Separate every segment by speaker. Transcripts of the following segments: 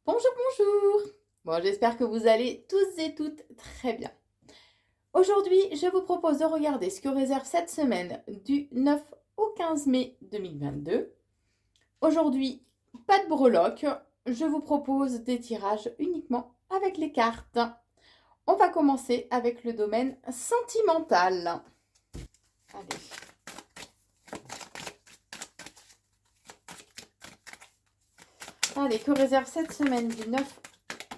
Speaker 1: Bonjour, bonjour. Bon, j'espère que vous allez tous et toutes très bien. Aujourd'hui, je vous propose de regarder ce que réserve cette semaine du 9 au 15 mai 2022. Aujourd'hui, pas de breloque. Je vous propose des tirages uniquement avec les cartes. On va commencer avec le domaine sentimental. Allez. Allez, que réserve cette semaine du 9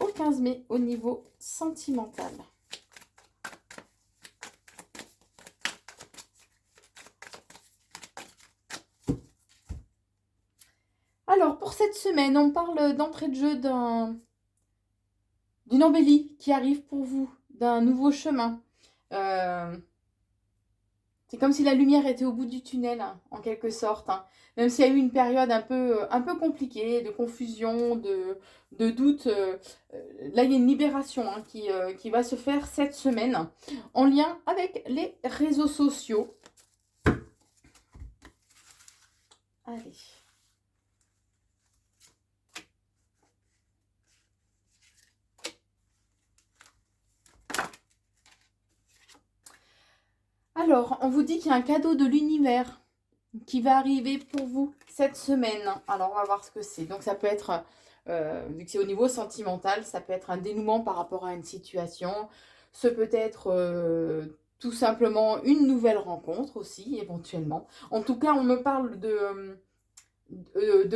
Speaker 1: au 15 mai au niveau sentimental? Alors, pour cette semaine, on parle d'entrée de jeu d'une embellie qui arrive pour vous, d'un nouveau chemin. Euh, c'est comme si la lumière était au bout du tunnel, hein, en quelque sorte, hein. Même s'il y a eu une période un peu compliquée, de confusion, de doute, là, il y a une libération, hein, qui va se faire cette semaine en lien avec les réseaux sociaux. Allez. Alors, on vous dit qu'il y a un cadeau de l'univers qui va arriver pour vous cette semaine. Alors, on va voir ce que c'est. Donc, ça peut être, vu que c'est au niveau sentimental, ça peut être un dénouement par rapport à une situation. Ce peut être tout simplement une nouvelle rencontre aussi, éventuellement. En tout cas, on me parle de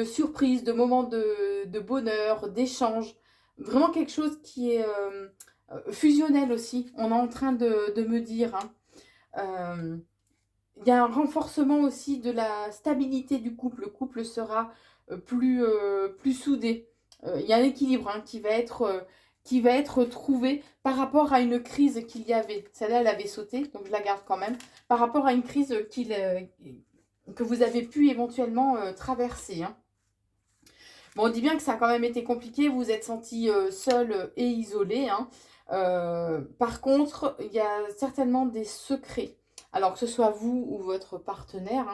Speaker 1: surprise, de moments de bonheur, d'échange. Vraiment quelque chose qui est fusionnel aussi. On est en train de me dire, hein. Il y a un renforcement aussi de la stabilité du couple. Le couple sera plus soudé. Il y a un équilibre, hein, qui va être trouvé par rapport à une crise qu'il y avait. Celle-là, elle avait sauté, donc je la garde quand même. Par rapport à une crise que vous avez pu éventuellement traverser, hein. Bon, on dit bien que ça a quand même été compliqué. Vous vous êtes senti seul et isolé, hein. Par contre, il y a certainement des secrets. Alors que ce soit vous ou votre partenaire,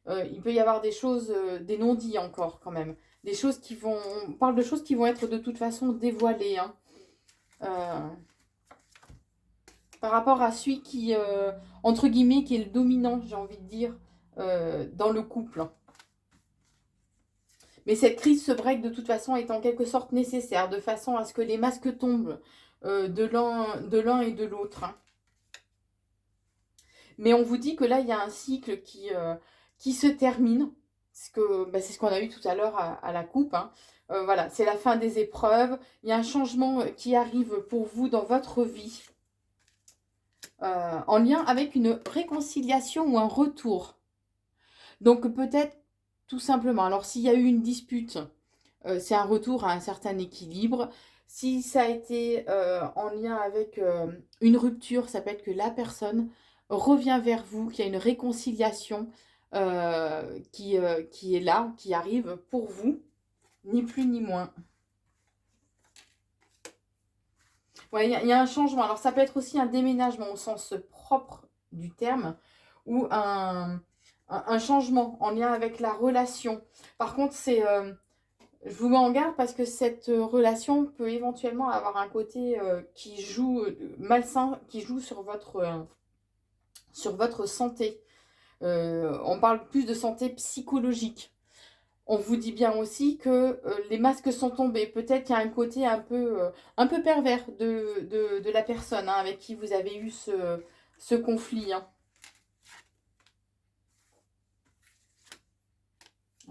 Speaker 1: hein, il peut y avoir des choses, des non-dits encore quand même. Des choses qui vont. On parle de choses qui vont être de toute façon dévoilées, hein. Euh, par rapport à celui qui, entre guillemets, qui est le dominant, j'ai envie de dire, dans le couple. Mais cette crise, ce break, de toute façon, est en quelque sorte nécessaire, de façon à ce que les masques tombent de l'un et de l'autre, hein. Mais on vous dit que là, il y a un cycle qui se termine. C'est ce qu'on a eu tout à l'heure à la coupe, hein. Voilà, c'est la fin des épreuves. Il y a un changement qui arrive pour vous dans votre vie, en lien avec une réconciliation ou un retour. Donc peut-être tout simplement, alors s'il y a eu une dispute, c'est un retour à un certain équilibre. Si ça a été en lien avec une rupture, ça peut être que la personne revient vers vous, qu'il y a une réconciliation qui est là, qui arrive pour vous, ni plus ni moins. Ouais, il y a un changement. Alors ça peut être aussi un déménagement au sens propre du terme, ou un changement en lien avec la relation. Par contre, je vous mets en garde parce que cette relation peut éventuellement avoir un côté qui joue malsain, qui joue sur votre santé. On parle plus de santé psychologique. On vous dit bien aussi que les masques sont tombés. Peut-être qu'il y a un côté un peu pervers de la personne, hein, avec qui vous avez eu ce conflit, hein.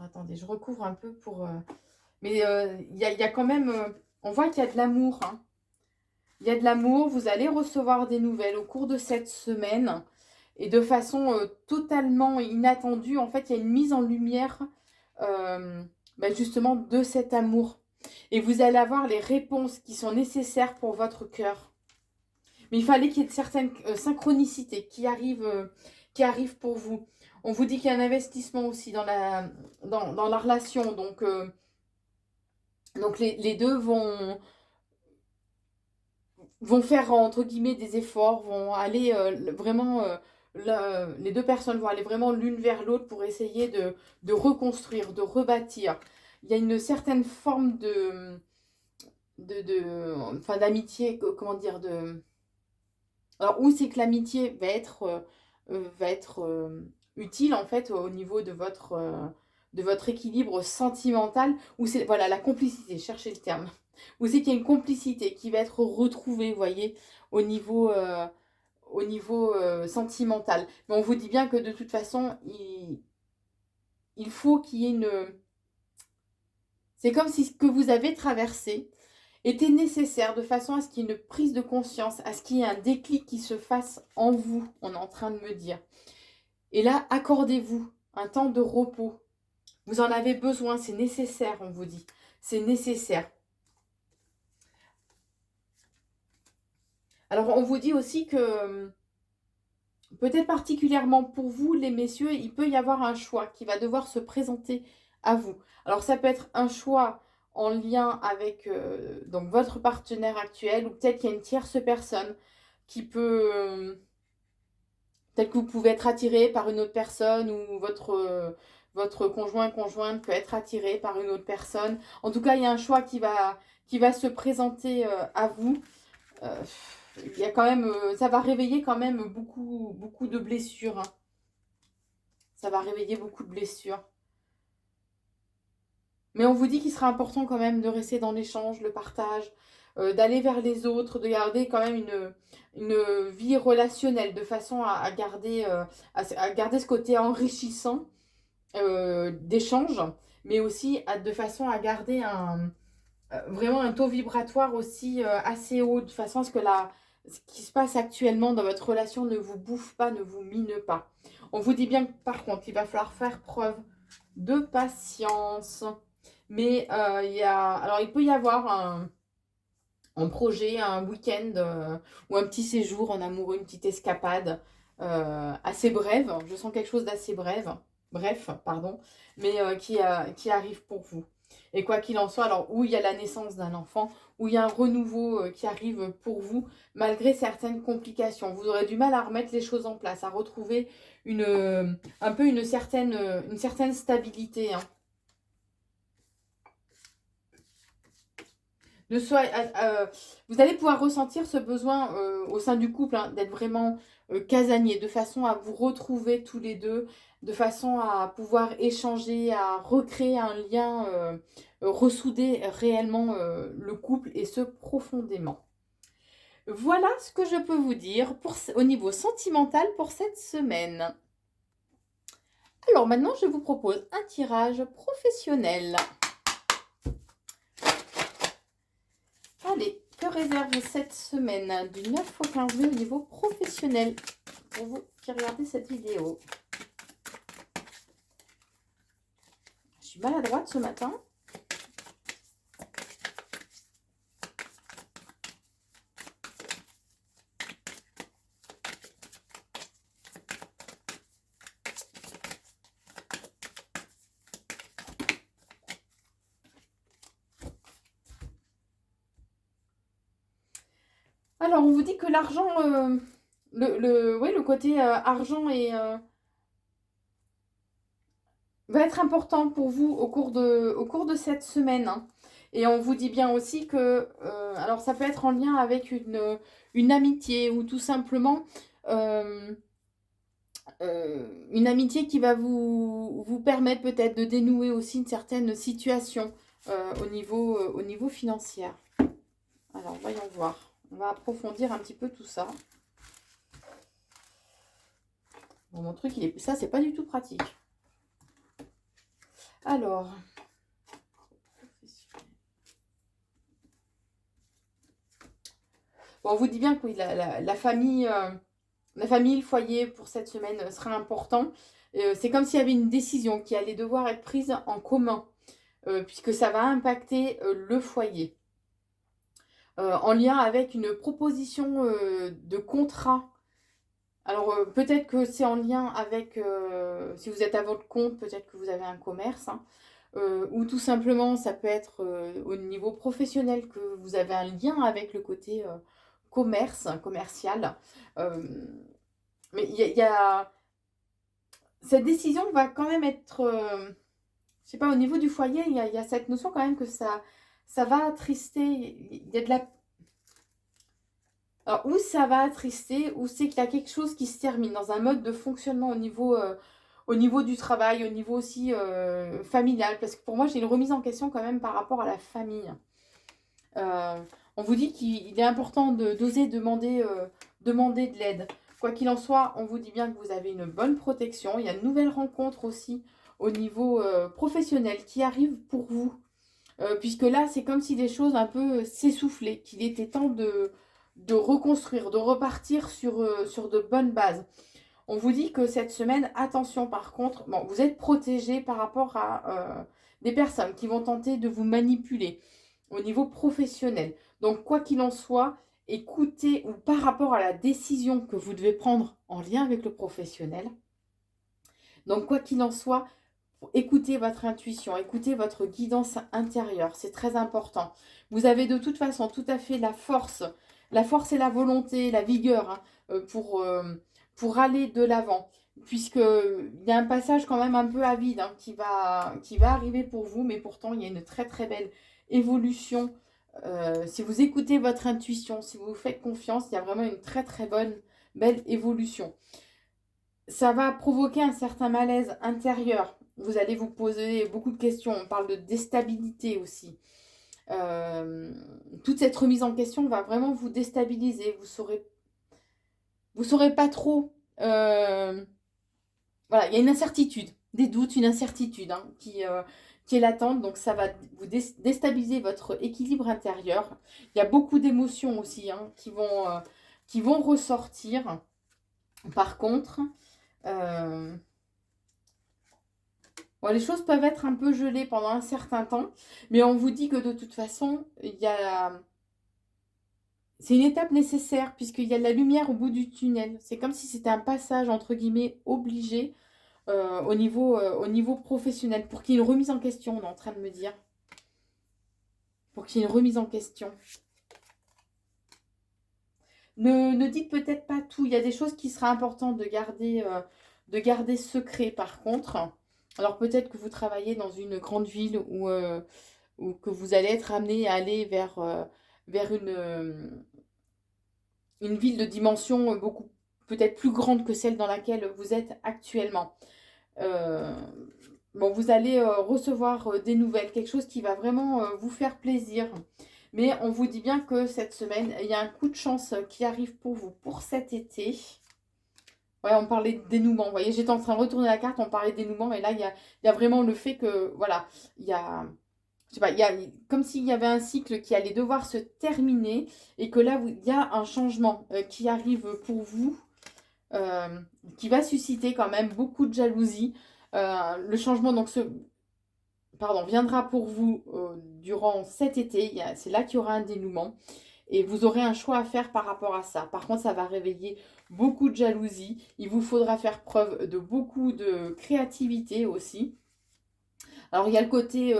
Speaker 1: Attendez, je recouvre un peu pour... Mais il y a quand même... on voit qu'il y a de l'amour, hein. Il y a de l'amour, vous allez recevoir des nouvelles au cours de cette semaine et de façon totalement inattendue. En fait, il y a une mise en lumière justement de cet amour. Et vous allez avoir les réponses qui sont nécessaires pour votre cœur. Mais il fallait qu'il y ait de certaines synchronicités qui arrivent pour vous. On vous dit qu'il y a un investissement aussi dans la relation. Donc les deux vont faire entre guillemets des efforts, vont aller vraiment, les deux personnes vont aller vraiment l'une vers l'autre pour essayer de reconstruire, de rebâtir. Il y a une certaine forme enfin d'amitié, comment dire, alors où c'est que l'amitié va être utile en fait au niveau de votre équilibre sentimental, où c'est, voilà, la complicité, cherchez le terme, où c'est qu'il y a une complicité qui va être retrouvée, vous voyez, au niveau, sentimental. Mais on vous dit bien que de toute façon, il faut qu'il y ait une... C'est comme si ce que vous avez traversé était nécessaire de façon à ce qu'il y ait une prise de conscience, à ce qu'il y ait un déclic qui se fasse en vous, on est en train de me dire. Et là, accordez-vous un temps de repos. Vous en avez besoin, c'est nécessaire, on vous dit. C'est nécessaire. Alors, on vous dit aussi que, peut-être particulièrement pour vous, les messieurs, il peut y avoir un choix qui va devoir se présenter à vous. Alors, ça peut être un choix en lien avec donc votre partenaire actuel, ou peut-être qu'il y a une tierce personne qui peut... peut-être que vous pouvez être attiré par une autre personne, ou votre conjointe peut être attiré par une autre personne. En tout cas, il y a un choix qui va se présenter à vous. Euh, il y a quand même, ça va réveiller quand même beaucoup de blessures, hein. Ça va réveiller beaucoup de blessures. Mais on vous dit qu'il sera important quand même de rester dans l'échange, le partage, d'aller vers les autres, de garder quand même une vie relationnelle, de façon à garder ce côté enrichissant d'échange, mais aussi de façon à garder vraiment un taux vibratoire aussi assez haut, de façon à ce que ce qui se passe actuellement dans votre relation ne vous bouffe pas, ne vous mine pas. On vous dit bien que par contre, il va falloir faire preuve de patience. Mais alors il peut y avoir un projet, un week-end ou un petit séjour en amoureux, une petite escapade assez brève. Je sens quelque chose d'assez bref, pardon, mais qui arrive pour vous. Et quoi qu'il en soit, alors où il y a la naissance d'un enfant, où il y a un renouveau qui arrive pour vous, malgré certaines complications, vous aurez du mal à remettre les choses en place, à retrouver un peu une certaine stabilité, hein. Vous allez pouvoir ressentir ce besoin au sein du couple, hein, d'être vraiment casanier, de façon à vous retrouver tous les deux, de façon à pouvoir échanger, à recréer un lien, ressouder réellement le couple, et ce profondément. Voilà ce que je peux vous dire au niveau sentimental pour cette semaine. Alors maintenant, je vous propose un tirage professionnel. Allez, que réserve cette semaine du 9 au 15 mai au niveau professionnel pour vous qui regardez cette vidéo? Je suis maladroite ce matin. Alors, on vous dit que l'argent, le côté argent va être important pour vous au cours de cette semaine, hein. Et on vous dit bien aussi que, alors ça peut être en lien avec une amitié, ou tout simplement une amitié qui va vous permettre peut-être de dénouer aussi une certaine situation au niveau financier. Alors, voyons voir. On va approfondir un petit peu tout ça. Bon, mon truc, ça, c'est pas du tout pratique. Alors. Bon, on vous dit bien que oui, la famille, le foyer pour cette semaine sera important. C'est comme s'il y avait une décision qui allait devoir être prise en commun, puisque ça va impacter le foyer. En lien avec une proposition de contrat. Alors, peut-être que c'est en lien avec, si vous êtes à votre compte, peut-être que vous avez un commerce, hein, ou tout simplement, ça peut être au niveau professionnel, que vous avez un lien avec le côté commercial. Mais il y a... Cette décision va quand même être... je sais pas, au niveau du foyer, il y a cette notion quand même que ça ça va attrister, il y a de la... Alors, ou ça va attrister, ou c'est qu'il y a quelque chose qui se termine dans un mode de fonctionnement au niveau du travail, au niveau aussi familial. Parce que pour moi, j'ai une remise en question quand même par rapport à la famille. Euh, on vous dit qu'il est important d'oser demander de l'aide. Quoi qu'il en soit, on vous dit bien que vous avez une bonne protection. Il y a de nouvelles rencontres aussi au niveau professionnel qui arrivent pour vous. Puisque là, c'est comme si les choses un peu s'essoufflaient, qu'il était temps de reconstruire, de repartir sur de bonnes bases. On vous dit que cette semaine, attention par contre, bon, vous êtes protégé par rapport à des personnes qui vont tenter de vous manipuler au niveau professionnel. Donc, quoi qu'il en soit, écoutez, ou par rapport à la décision que vous devez prendre en lien avec le professionnel. Donc, quoi qu'il en soit, écoutez votre intuition, écoutez votre guidance intérieure, c'est très important. Vous avez de toute façon tout à fait la force et la volonté, la vigueur hein, pour aller de l'avant. Puisqu'il y a un passage quand même un peu avide hein, qui va arriver pour vous, mais pourtant il y a une très très belle évolution. Si vous écoutez votre intuition, si vous vous faites confiance, il y a vraiment une très très belle évolution. Ça va provoquer un certain malaise intérieur. Vous allez vous poser beaucoup de questions. On parle de déstabilité aussi. Toute cette remise en question va vraiment vous déstabiliser. Vous saurez pas trop. Voilà, il y a une incertitude, des doutes, une incertitude hein, qui est latente. Donc ça va vous déstabiliser votre équilibre intérieur. Il y a beaucoup d'émotions aussi hein, qui vont ressortir. Par contre, bon, les choses peuvent être un peu gelées pendant un certain temps, mais on vous dit que de toute façon, c'est une étape nécessaire puisqu'il y a de la lumière au bout du tunnel. C'est comme si c'était un passage, entre guillemets, obligé au niveau professionnel pour qu'il y ait une remise en question, on est en train de me dire. Pour qu'il y ait une remise en question. Ne dites peut-être pas tout. Il y a des choses qui sera important de garder secret par contre. Alors peut-être que vous travaillez dans une grande ville ou que vous allez être amené à aller vers une ville de dimension beaucoup peut-être plus grande que celle dans laquelle vous êtes actuellement. Euh, bon, vous allez recevoir des nouvelles, quelque chose qui va vraiment vous faire plaisir. Mais on vous dit bien que cette semaine, il y a un coup de chance qui arrive pour vous pour cet été. Ouais, on parlait de dénouement. Vous voyez, j'étais en train de retourner la carte, on parlait de dénouement. Et là, il y a vraiment le fait que, voilà, il y a, je sais pas, il y a comme s'il y avait un cycle qui allait devoir se terminer. Et que là, il y a un changement qui arrive pour vous, euh, qui va susciter quand même beaucoup de jalousie. Le changement, donc, viendra pour vous durant cet été. C'est là qu'il y aura un dénouement. Et vous aurez un choix à faire par rapport à ça. Par contre, ça va réveiller beaucoup de jalousie. Il vous faudra faire preuve de beaucoup de créativité aussi. Alors, il y a le côté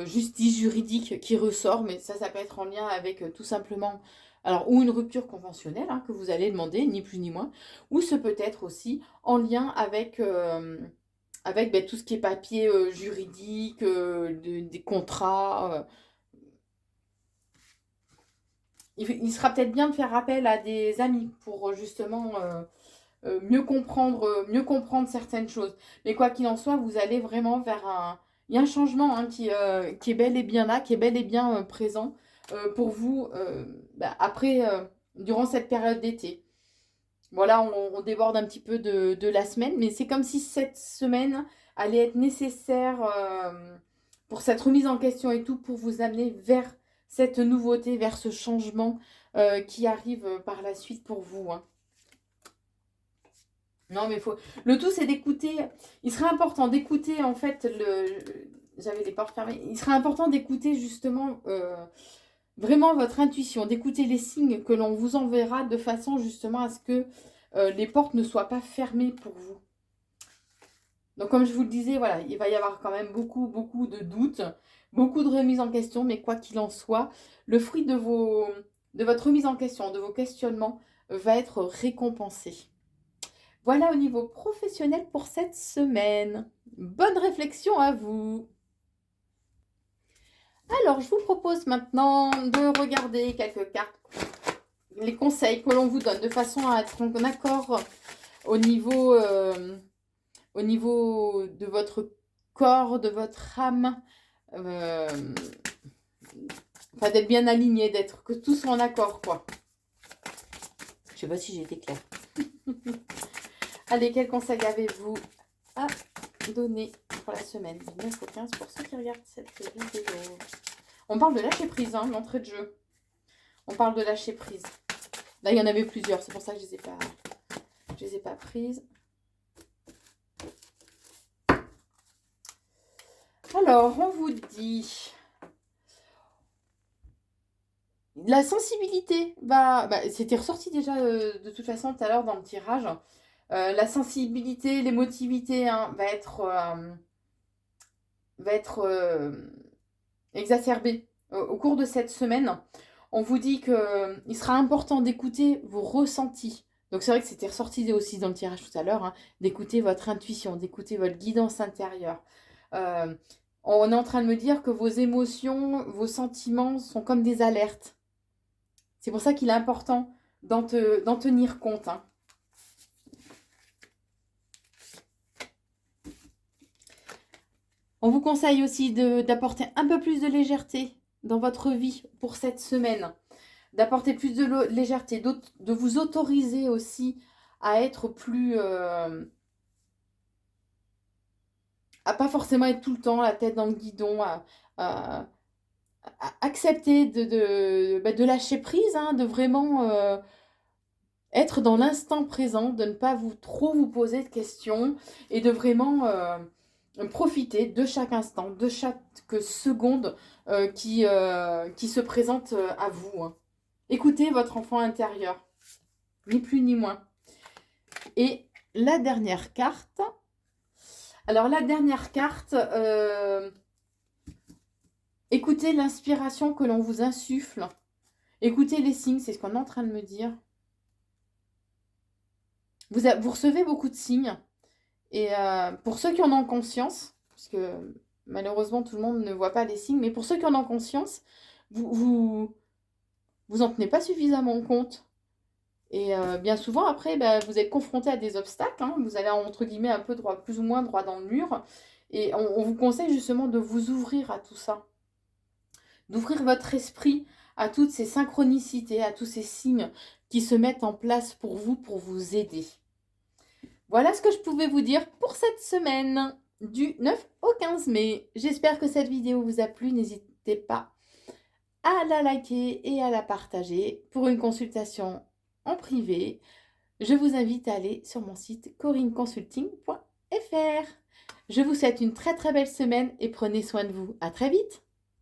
Speaker 1: justice juridique qui ressort, mais ça peut être en lien avec tout simplement... Alors, ou une rupture conventionnelle hein, que vous allez demander, ni plus ni moins. Ou ce peut être aussi en lien avec ben, tout ce qui est papier juridique, des contrats. Il sera peut-être bien de faire appel à des amis pour justement mieux comprendre certaines choses. Mais quoi qu'il en soit, vous allez vraiment vers un... Il y a un changement hein, qui est bel et bien là, qui est bel et bien présent pour vous après, durant cette période d'été. Voilà, on déborde un petit peu de la semaine, mais c'est comme si cette semaine allait être nécessaire pour cette remise en question et tout, pour vous amener vers cette nouveauté, vers ce changement qui arrive par la suite pour vous. Hein. Non, mais faut. Le tout, c'est d'écouter. Il serait important d'écouter, en fait, J'avais les portes fermées. Il serait important d'écouter, justement, vraiment votre intuition, d'écouter les signes que l'on vous enverra de façon, justement, à ce que les portes ne soient pas fermées pour vous. Donc, comme je vous le disais, voilà, il va y avoir quand même beaucoup de doutes, beaucoup de remises en question, mais quoi qu'il en soit, le fruit de votre remise en question, de vos questionnements, va être récompensé. Voilà au niveau professionnel pour cette semaine. Bonne réflexion à vous. Alors, je vous propose maintenant de regarder quelques cartes, les conseils que l'on vous donne de façon à être en accord au niveau de votre corps, de votre âme, enfin d'être bien aligné, d'être que tout soit en accord, quoi. Je sais pas si j'ai été claire. Allez, quel conseil avez-vous à donner pour la semaine du 9 au 15 pour ceux qui regardent cette vidéo? On parle de lâcher prise, hein, l'entrée de jeu. On parle de lâcher prise. Là, il y en avait plusieurs, c'est pour ça que je les ai pas prises. Alors, on vous dit... La sensibilité c'était ressorti déjà de toute façon tout à l'heure dans le tirage. La sensibilité, l'émotivité hein, va être exacerbée au cours de cette semaine. On vous dit qu'il sera important d'écouter vos ressentis. Donc c'est vrai que c'était ressorti aussi dans le tirage tout à l'heure, hein, d'écouter votre intuition, d'écouter votre guidance intérieure. On est en train de me dire que vos émotions, vos sentiments sont comme des alertes. C'est pour ça qu'il est important d'en tenir compte. Hein. On vous conseille aussi d'apporter un peu plus de légèreté dans votre vie pour cette semaine. D'apporter plus de légèreté, de vous autoriser aussi à être plus... à pas forcément être tout le temps la tête dans le guidon, à accepter de lâcher prise, hein, de vraiment... être dans l'instant présent, de ne pas trop vous poser de questions et de vraiment profiter de chaque instant, de chaque seconde qui se présente à vous. Hein. Écoutez votre enfant intérieur, ni plus ni moins. Et la dernière carte. Alors la dernière carte, écoutez l'inspiration que l'on vous insuffle. Écoutez les signes, c'est ce qu'on est en train de me dire. Vous recevez beaucoup de signes. Et pour ceux qui en ont conscience, parce que malheureusement tout le monde ne voit pas les signes, mais pour ceux qui en ont conscience, vous en tenez pas suffisamment compte. Et bien souvent après, vous êtes confronté à des obstacles. Hein, vous allez entre guillemets un peu droit, plus ou moins droit dans le mur. Et on vous conseille justement de vous ouvrir à tout ça. D'ouvrir votre esprit à toutes ces synchronicités, à tous ces signes qui se mettent en place pour vous aider. Voilà ce que je pouvais vous dire pour cette semaine du 9 au 15 mai. J'espère que cette vidéo vous a plu. N'hésitez pas à la liker et à la partager. Pour une consultation en privé, je vous invite à aller sur mon site corinneconsulting.fr. Je vous souhaite une très très belle semaine et prenez soin de vous. À très vite.